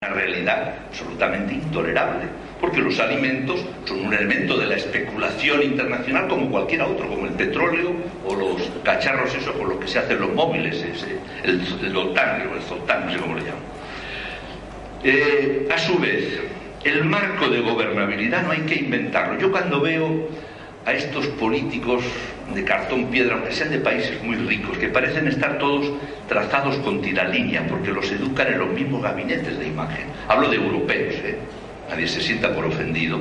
Una realidad absolutamente intolerable, porque los alimentos son un elemento de la especulación internacional como cualquier otro, como el petróleo o los cacharros esos con los que se hacen los móviles, el zoltán, no sé cómo le llaman. A su vez, el marco de gobernabilidad no hay que inventarlo. Yo cuando veo a estos políticos de cartón piedra, aunque sean de países muy ricos, que parecen estar todos trazados con tiralínea, porque los educan en los mismos gabinetes de imagen. Hablo de europeos, nadie se sienta por ofendido.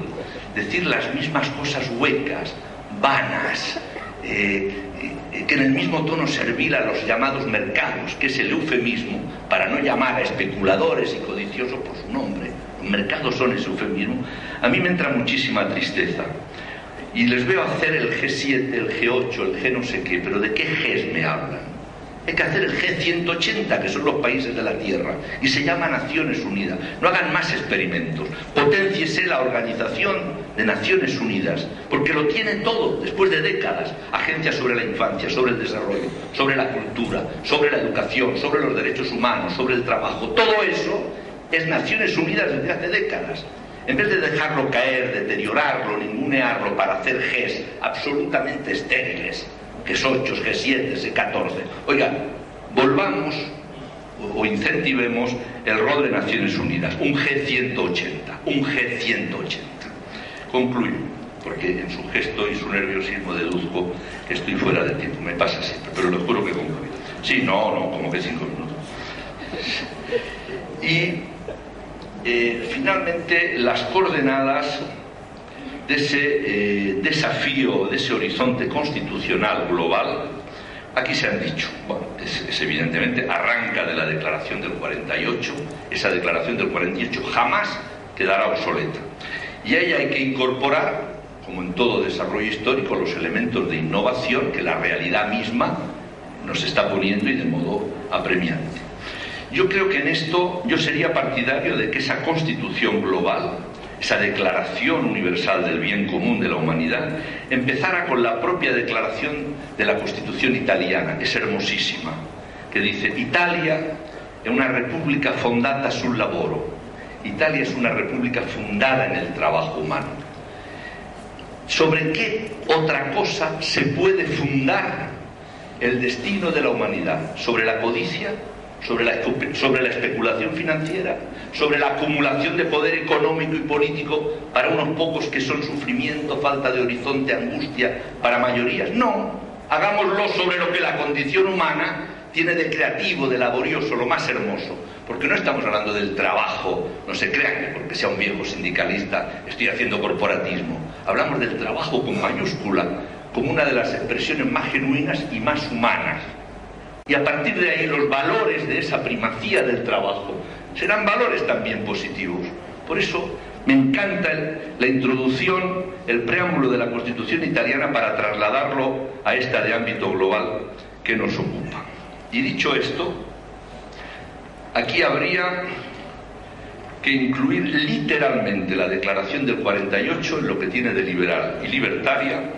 Decir las mismas cosas huecas, vanas, que en el mismo tono servir a los llamados mercados, que es el eufemismo para no llamar a especuladores y codiciosos por su nombre. Los mercados son ese eufemismo. A mí me entra muchísima tristeza. Y les veo hacer el G7, el G8, el G no sé qué, pero ¿de qué Gs me hablan? Hay que hacer el G180, que son los países de la Tierra, y se llama Naciones Unidas. No hagan más experimentos. Potenciese la Organización de Naciones Unidas, porque lo tiene todo, después de décadas. Agencias sobre la infancia, sobre el desarrollo, sobre la cultura, sobre la educación, sobre los derechos humanos, sobre el trabajo. Todo eso es Naciones Unidas desde hace décadas. En vez de dejarlo caer, deteriorarlo, ningunearlo para hacer Gs absolutamente estériles, G8, G7, G14. Oigan, volvamos o incentivemos el rol de Naciones Unidas, un G180, un G180. Concluyo, porque en su gesto y su nerviosismo deduzco que estoy fuera de tiempo, me pasa siempre, pero les juro que concluyo. Sí, no, como que 5 minutos. Y finalmente, las coordenadas de ese desafío, de ese horizonte constitucional global, aquí se han dicho. Bueno, es evidentemente, arranca de la declaración del 48, esa declaración del 48 jamás quedará obsoleta. Y a ella hay que incorporar, como en todo desarrollo histórico, los elementos de innovación que la realidad misma nos está poniendo y de modo apremiante. Yo creo que en esto yo sería partidario de que esa constitución global, esa declaración universal del bien común de la humanidad, empezara con la propia declaración de la Constitución italiana, que es hermosísima, que dice: Italia è una repubblica fondata sul lavoro. Italia es una república fundada en el trabajo humano. ¿Sobre qué otra cosa se puede fundar el destino de la humanidad? ¿Sobre la codicia? ¿Sobre la especulación financiera? ¿Sobre la acumulación de poder económico y político para unos pocos que son sufrimiento, falta de horizonte, angustia para mayorías? No, hagámoslo sobre lo que la condición humana tiene de creativo, de laborioso, lo más hermoso. Porque no estamos hablando del trabajo, no se crean que porque sea un viejo sindicalista estoy haciendo corporatismo. Hablamos del trabajo con mayúscula, como una de las expresiones más genuinas y más humanas. Y a partir de ahí los valores de esa primacía del trabajo serán valores también positivos. Por eso me encanta la introducción, el preámbulo de la Constitución italiana para trasladarlo a esta de ámbito global que nos ocupa. Y dicho esto, aquí habría que incluir literalmente la declaración del 48 en lo que tiene de liberal y libertaria,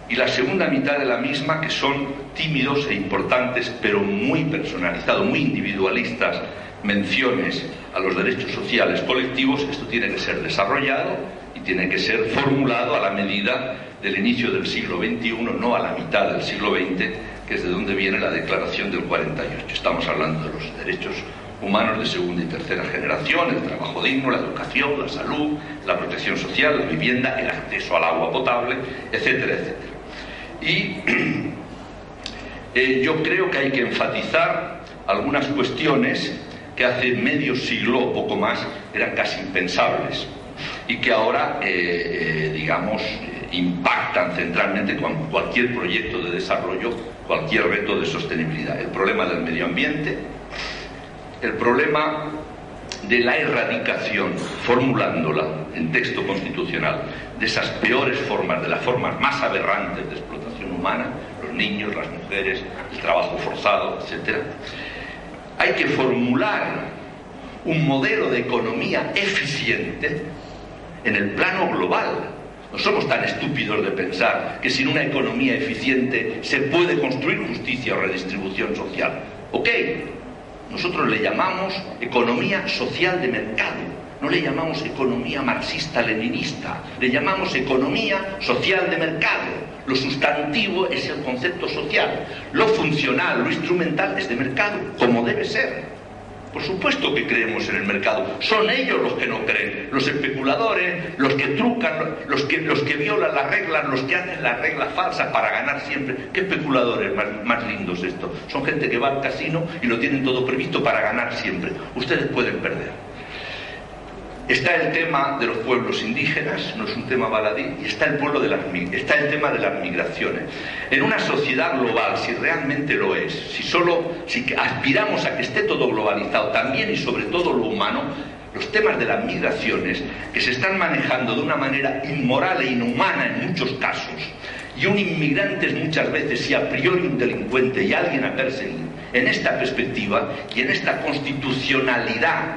y la segunda mitad de la misma, que son tímidos e importantes, pero muy personalizados, muy individualistas, menciones a los derechos sociales colectivos. Esto tiene que ser desarrollado y tiene que ser formulado a la medida del inicio del siglo XXI, no a la mitad del siglo XX, que es de donde viene la declaración del 48. Estamos hablando de los derechos humanos de segunda y tercera generación, el trabajo digno, la educación, la salud, la protección social, la vivienda, el acceso al agua potable, etcétera, etcétera. Y yo creo que hay que enfatizar algunas cuestiones que hace medio siglo o poco más eran casi impensables y que ahora, digamos, impactan centralmente con cualquier proyecto de desarrollo, cualquier reto de sostenibilidad. El problema del medio ambiente, el problema de la erradicación, formulándola en texto constitucional, de esas peores formas, de las formas más aberrantes de explotación humana, los niños, las mujeres, el trabajo forzado, etc. Hay que formular un modelo de economía eficiente en el plano global. No somos tan estúpidos de pensar que sin una economía eficiente se puede construir justicia o redistribución social. Ok, Nosotros le llamamos economía social de mercado, no le llamamos economía marxista-leninista, le llamamos economía social de mercado. Lo sustantivo es el concepto social, lo funcional, lo instrumental es de mercado, como debe ser. Por supuesto que creemos en el mercado, son ellos los que no creen, los especuladores, los que trucan, los que violan las reglas, los que hacen las reglas falsas para ganar siempre. ¿Qué especuladores más lindos estos? Son gente que va al casino y lo tienen todo previsto para ganar siempre. Ustedes pueden perder. Está el tema de los pueblos indígenas, no es un tema baladí, y está el tema de las migraciones. En una sociedad global, si realmente lo es, si aspiramos a que esté todo globalizado, también y sobre todo lo humano, los temas de las migraciones, que se están manejando de una manera inmoral e inhumana en muchos casos, y un inmigrante es muchas veces y a priori un delincuente y alguien a perseguir, en esta perspectiva y en esta constitucionalidad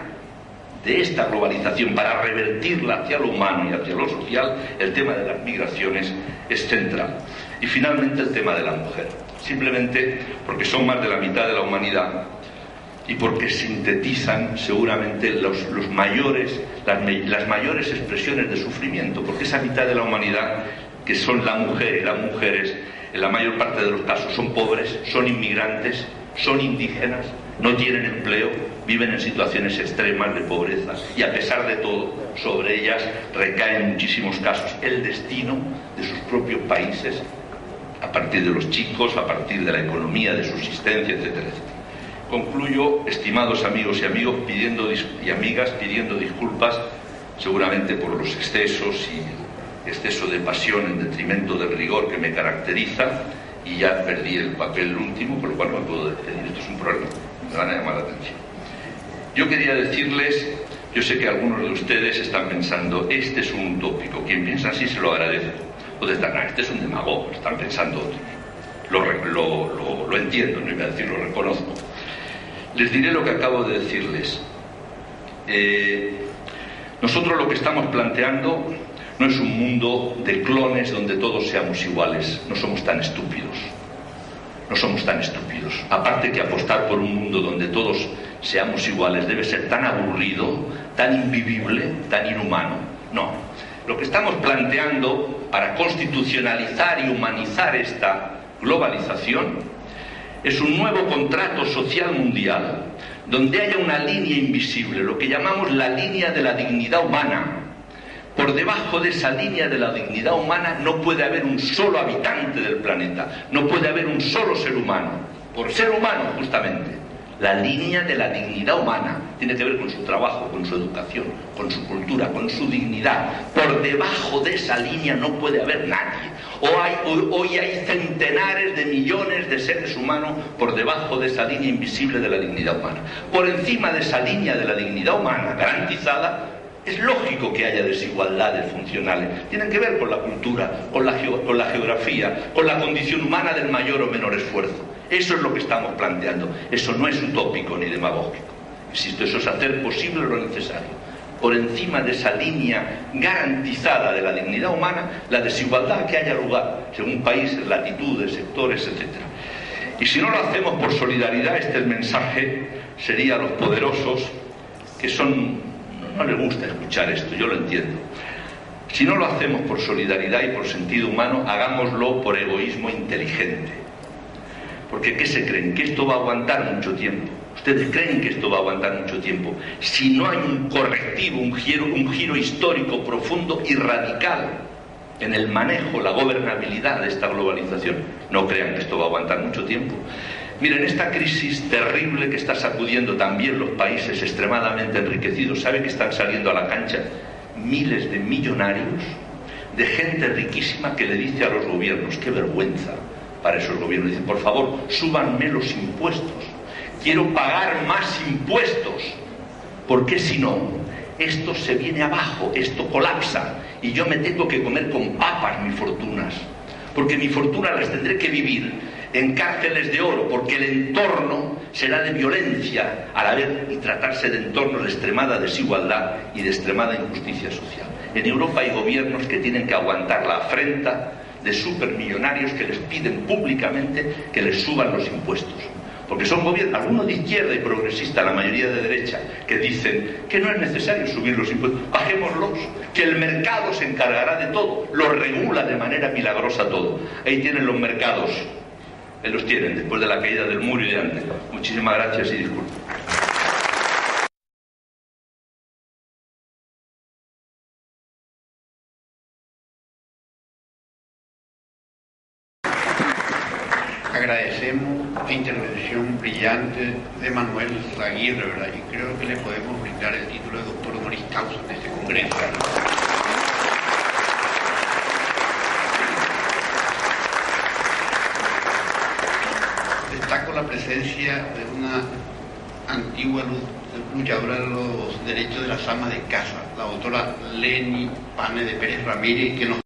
de esta globalización para revertirla hacia lo humano y hacia lo social, el tema de las migraciones es central. Y finalmente el tema de la mujer, simplemente porque son más de la mitad de la humanidad y porque sintetizan seguramente las mayores expresiones de sufrimiento, porque esa mitad de la humanidad que son la mujer y las mujeres, en la mayor parte de los casos son pobres, son inmigrantes, son indígenas, no tienen empleo, viven en situaciones extremas de pobreza y a pesar de todo sobre ellas recae en muchísimos casos el destino de sus propios países a partir de los chicos, a partir de la economía, de subsistencia, etcétera, etcétera. Concluyo, estimados amigos y amigas, pidiendo disculpas seguramente por los excesos y exceso de pasión en detrimento del rigor que me caracteriza, y ya perdí el papel último, por lo cual no me puedo despedir. Esto es un problema, me van a llamar la atención. Yo quería decirles, yo sé que algunos de ustedes están pensando, este es un utópico, quien piensa así se lo agradezco. O están, este es un demagogo, están pensando otros. Lo entiendo, no iba a decir, lo reconozco. Les diré lo que acabo de decirles. Nosotros lo que estamos planteando no es un mundo de clones donde todos seamos iguales. No somos tan estúpidos. No somos tan estúpidos. Aparte que apostar por un mundo donde todos seamos iguales debe ser tan aburrido, tan invivible, tan inhumano. No. Lo que estamos planteando para constitucionalizar y humanizar esta globalización es un nuevo contrato social mundial donde haya una línea invisible, lo que llamamos la línea de la dignidad humana. Por debajo de esa línea de la dignidad humana no puede haber un solo habitante del planeta, no puede haber un solo ser humano. Por ser humano, justamente, la línea de la dignidad humana tiene que ver con su trabajo, con su educación, con su cultura, con su dignidad. Por debajo de esa línea no puede haber nadie. Hoy hay centenares de millones de seres humanos por debajo de esa línea invisible de la dignidad humana. Por encima de esa línea de la dignidad humana garantizada, es lógico que haya desigualdades funcionales. Tienen que ver con la cultura, con la geografía, con la condición humana del mayor o menor esfuerzo. Eso es lo que estamos planteando. Eso no es utópico ni demagógico. Insisto, eso es hacer posible lo necesario. Por encima de esa línea garantizada de la dignidad humana, la desigualdad que haya lugar, según países, latitudes, sectores, etc. Y si no lo hacemos por solidaridad, este mensaje sería a los poderosos, que son... No les gusta escuchar esto, yo lo entiendo. Si no lo hacemos por solidaridad y por sentido humano, hagámoslo por egoísmo inteligente. Porque ¿qué se creen? ¿Que esto va a aguantar mucho tiempo? ¿Ustedes creen que esto va a aguantar mucho tiempo? Si no hay un correctivo, un giro histórico profundo y radical en el manejo, la gobernabilidad de esta globalización, no crean que esto va a aguantar mucho tiempo. Miren, esta crisis terrible que está sacudiendo también los países extremadamente enriquecidos, ¿sabe que están saliendo a la cancha miles de millonarios, de gente riquísima que le dice a los gobiernos, qué vergüenza para esos gobiernos, dicen, por favor, súbanme los impuestos, quiero pagar más impuestos, porque si no, esto se viene abajo, esto colapsa, y yo me tengo que comer con papas mis fortunas, porque mi fortuna las tendré que vivir en cárceles de oro, porque el entorno será de violencia al haber y tratarse de entornos de extremada desigualdad y de extremada injusticia social. En Europa hay gobiernos que tienen que aguantar la afrenta de supermillonarios que les piden públicamente que les suban los impuestos, Porque son gobiernos, algunos de izquierda y progresista, la mayoría de derecha, que dicen que no es necesario subir los impuestos, bajémoslos, que el mercado se encargará de todo, lo regula de manera milagrosa todo. Ahí tienen los mercados, ahí los tienen, después de la caída del muro y de antes. Muchísimas gracias y disculpen. Agradecemos la intervención brillante de Manuel Aguirre, ¿verdad? Y creo que le podemos brindar el título de doctor honoris causa en este congreso. Destaco la presencia de una antigua luchadora de los derechos de las amas de casa, la doctora Leni Pane de Pérez Ramírez, que nos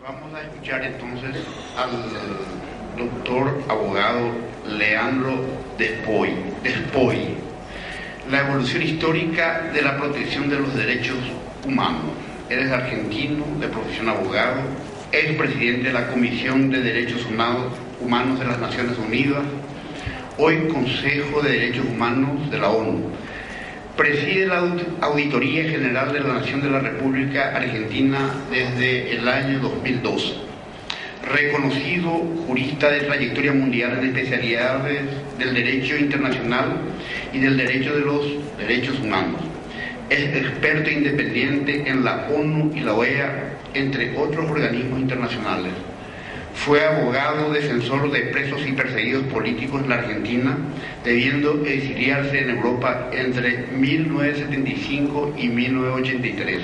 vamos a escuchar entonces al doctor abogado Leandro Despoy. La evolución histórica de la protección de los derechos humanos. Él es argentino, de profesión abogado, es presidente de la Comisión de Derechos Humanos de las Naciones Unidas, hoy Consejo de Derechos Humanos de la ONU. Preside la Auditoría General de la Nación de la República Argentina desde el año 2012. Reconocido jurista de trayectoria mundial en especialidades del derecho internacional y del derecho de los derechos humanos. Es experto independiente en la ONU y la OEA, entre otros organismos internacionales. Fue abogado defensor de presos y perseguidos políticos en la Argentina, debiendo exiliarse en Europa entre 1975 y 1983.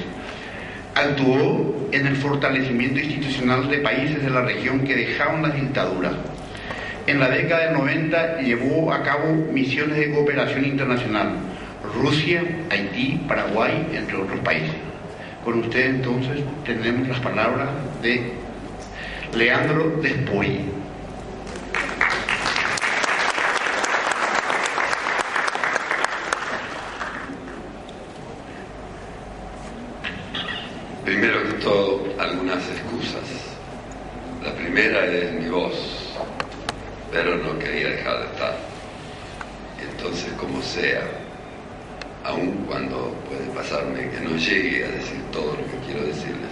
Actuó en el fortalecimiento institucional de países de la región que dejaban las dictaduras. En la década del 90 llevó a cabo misiones de cooperación internacional, Rusia, Haití, Paraguay, entre otros países. Con usted entonces tenemos las palabras de Leandro Despoy. Primero que todo, algunas excusas. La primera es mi voz, pero no quería dejar de estar. Entonces, como sea, aun cuando puede pasarme que no llegue a decir todo lo que quiero decirles,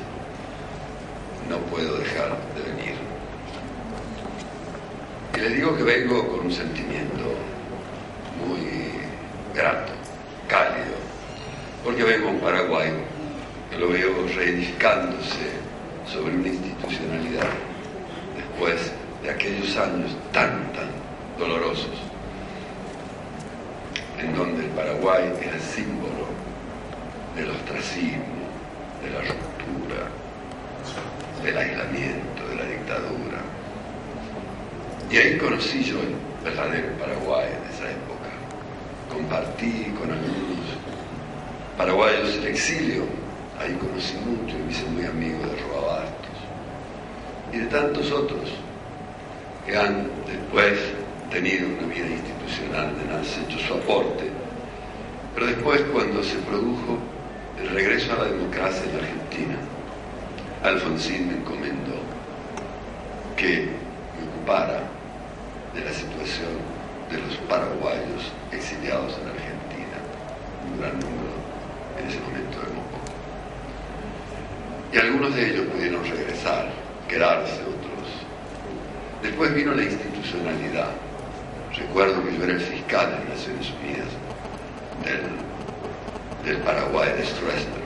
no puedo dejar de venir. Y les digo que vengo con un sentimiento muy grato, cálido, porque vengo a un Paraguay que lo veo reedificándose sobre una institucionalidad después de aquellos años tan dolorosos, en donde el Paraguay era símbolo del ostracismo, de la ruptura, del aislamiento, de la dictadura. Y ahí conocí yo el verdadero Paraguay de esa época. Compartí con algunos paraguayos el exilio, ahí conocí mucho y me hice muy amigo de Roa Bastos y de tantos otros que han después tenido una vida institucional, han hecho su aporte. Pero después, cuando se produjo el regreso a la democracia en Argentina, Alfonsín me encomendó que me ocupara de la situación de los paraguayos exiliados en Argentina, un gran número, en ese momento éramos pocos. Y algunos de ellos pudieron regresar, quedarse, otros. Después vino la institucionalidad. Recuerdo que yo era el fiscal de las Naciones Unidas del Paraguay, de Stroessner.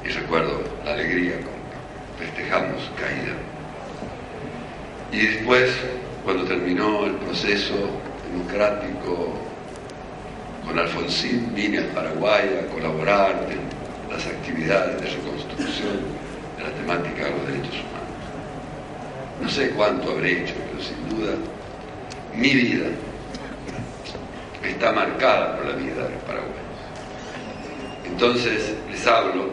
Y recuerdo la alegría con que festejamos su caída. Y después, cuando terminó el proceso democrático con Alfonsín, vine al Paraguay a colaborar en las actividades de reconstrucción de la temática de los derechos humanos. No sé cuánto habré hecho, pero sin duda mi vida está marcada por la vida de los paraguayos. Entonces les hablo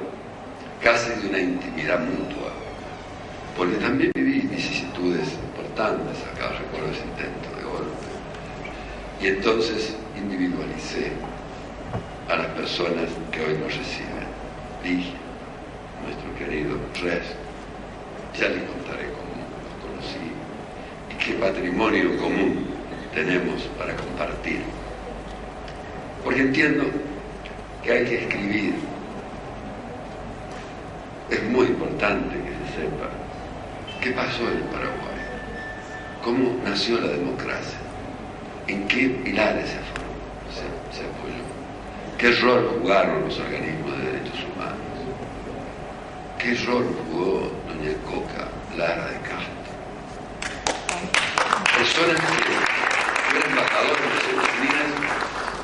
casi de una intimidad mutua, porque también viví vicisitudes importantes, acá recuerdo ese intento de golpe, y entonces individualicé a las personas que hoy nos reciben. Ligia, nuestro querido Res, Ya les contaré cómo los conocí y qué patrimonio común tenemos para compartir. Porque entiendo que hay que escribir. Es muy importante que se sepa qué pasó en el Paraguay, cómo nació la democracia, en qué pilares se apoyó, qué rol jugaron los organismos de derechos humanos, qué rol jugó doña Coca Lara de Castro. Personas que yo era embajador de las Naciones Unidas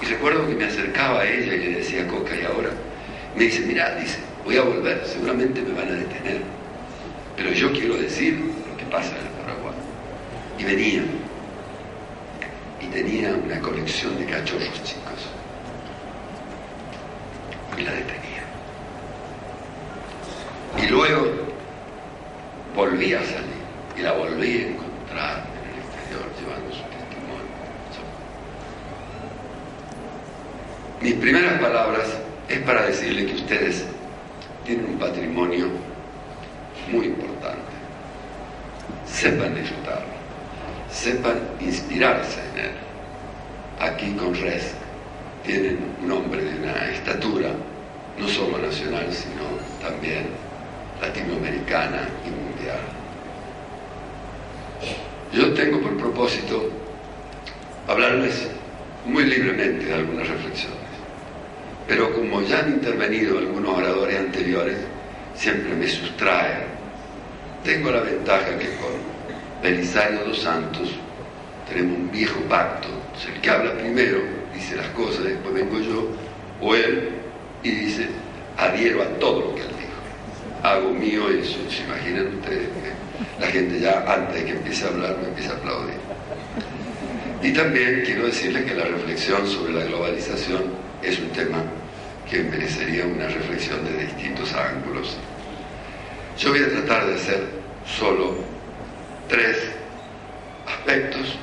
y recuerdo que me acercaba a ella y le decía: Coca, ¿y ahora? Me dice: mirá, dice, voy a volver, seguramente me van a detener, pero yo quiero decir lo que pasa en el Paraguay. Y venía, y tenía una colección de cachorros chicos, y la detenía. Y luego volví a salir, y la volví a encontrar en el exterior, llevando su testimonio. Mis primeras palabras es para decirle que ustedes tienen un patrimonio muy importante. Sepan disfrutarlo, sepan inspirarse en él. Aquí con Res tienen un hombre de una estatura no solo nacional, sino también latinoamericana y mundial. Yo tengo por propósito hablarles muy libremente de algunas reflexiones, pero como ya han intervenido algunos oradores anteriores, siempre me sustraen. Tengo la ventaja que con Belisario dos Santos tenemos un viejo pacto. O sea, el que habla primero dice las cosas, después vengo yo o él y dice: adhiero a todo lo que él dijo, hago mío eso. ¿Se imaginan ustedes que la gente ya antes de que empiece a hablar me empieza a aplaudir? Y también quiero decirles que la reflexión sobre la globalización es un tema que merecería una reflexión desde distintos ángulos. Yo voy a tratar de hacer solo 3 aspectos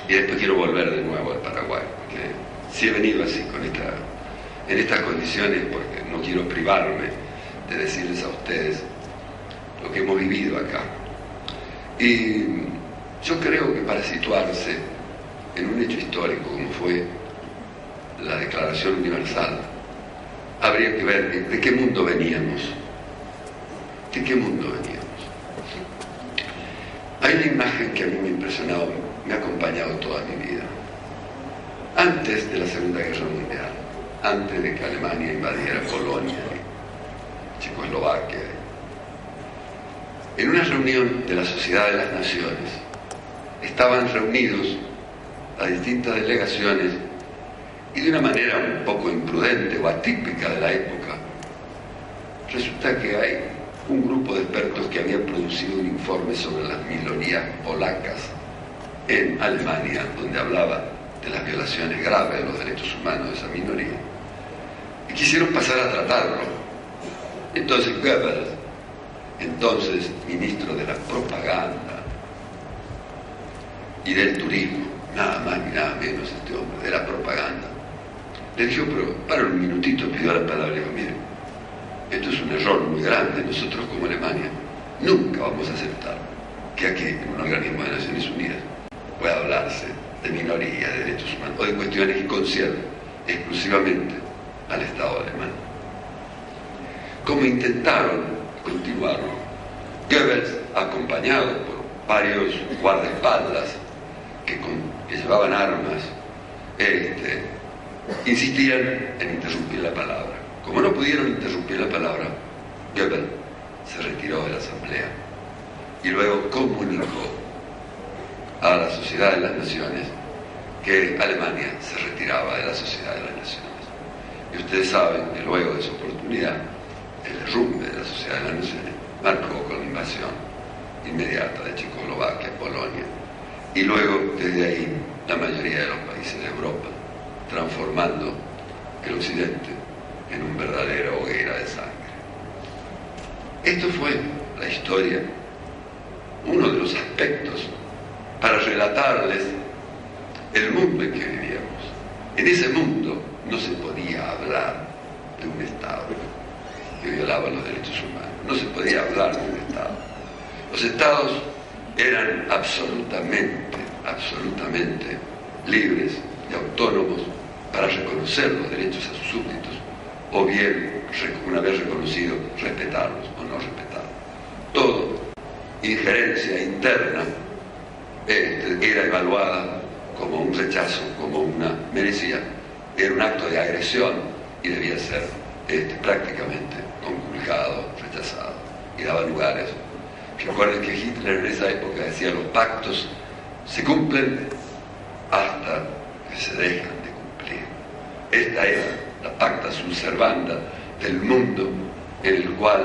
y después quiero volver de nuevo al Paraguay, porque si he venido así en estas condiciones porque no quiero privarme de decirles a ustedes lo que hemos vivido acá. Y yo creo que para situarse en un hecho histórico como fue la Declaración Universal, habría que ver de qué mundo veníamos. ¿De qué mundo veníamos? Hay una imagen que a mí me ha impresionado, me ha acompañado toda mi vida. Antes de la Segunda Guerra Mundial, antes de que Alemania invadiera Polonia, Checoslovaquia, en una reunión de la Sociedad de las Naciones, estaban reunidos las distintas delegaciones y de una manera un poco imprudente o atípica de la época, resulta que hay un grupo de expertos que habían producido un informe sobre las minorías polacas en Alemania, donde hablaba de las violaciones graves de los derechos humanos de esa minoría, y quisieron pasar a tratarlo. Entonces Goebbels, entonces ministro de la propaganda y del turismo, nada más ni nada menos este hombre, de la propaganda, le dijo: pero para un minutito, pidió la palabra y dijo: mire, esto es un error muy grande. Nosotros como Alemania nunca vamos a aceptar que aquí en un organismo de Naciones Unidas pueda hablarse de minoría, de derechos humanos o de cuestiones que conciernen exclusivamente al Estado alemán. Como intentaron continuarlo, Goebbels, acompañado por varios guardaespaldas que llevaban armas, insistían en interrumpir la palabra. Como no pudieron interrumpir la palabra, Goebbels se retiró de la asamblea y luego comunicó a la Sociedad de las Naciones que Alemania se retiraba de la Sociedad de las Naciones. Y ustedes saben que luego de esa oportunidad, el derrumbe de la Sociedad de las Naciones marcó con la invasión inmediata de Checoslovaquia, Polonia, y luego desde ahí la mayoría de los países de Europa, transformando el occidente en una verdadera hoguera de sangre. Esto fue la historia, uno de los aspectos para relatarles el mundo en que vivíamos. En ese mundo no se podía hablar de un Estado que violaba los derechos humanos, no se podía hablar de un Estado Los estados eran absolutamente libres y autónomos para reconocer los derechos a sus súbditos, o bien, una vez reconocidos, respetarlos o no respetarlos. Todo injerencia interna era evaluada como un rechazo, como una merecía, era un acto de agresión y debía ser prácticamente conculcado, rechazado, y daba lugar a eso. Recuerden que Hitler en esa época decía: los pactos se cumplen hasta que se dejan de cumplir. Esta era la pacta sunt servanda del mundo en el cual